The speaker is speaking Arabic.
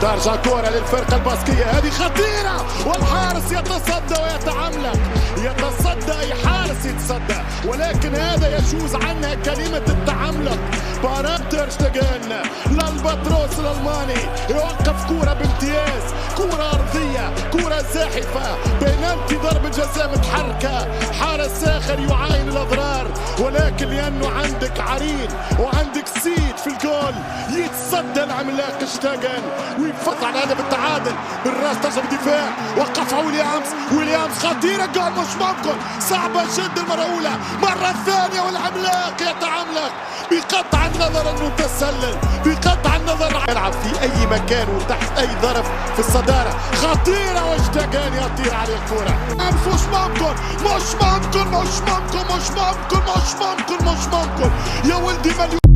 ترجع كرة للفرقة الباسكية، هذه خطيرة والحارس يتصدى ويتعملق، يتصدى أي حارس يتصدى، ولكن هذا يجوز عنها كلمة التعملق. بارام تير شتيجن للبطروس الألماني يوقف كرة بامتياز، كرة أرضية، كرة زاحفة، بينالتي ضربة جزاء متحركة، حارس آخر يعاين الأضرار، ولكن لأنه عندك عرين وعندك سيد في الجول يتصدى العملاق شتيجن ويفوت على هدف التعادل بالراس. ترجع بالدفاع، وقفها ويليامز خطيرة، جول مش ممكن، صعبة جدا المرة الأولى، مرة ثانية والعملاق يتعملق بقطع النظر المتسلل، بقطع النظر يلعب في أي مكان وتحت أي ظرف في الصدارة، خطيرة وشتيجن يطير على الكرة. مش ممكن مش ممكن مش ممكن مش ممكن مش ممكن مش ممكن يا ولدي مليون.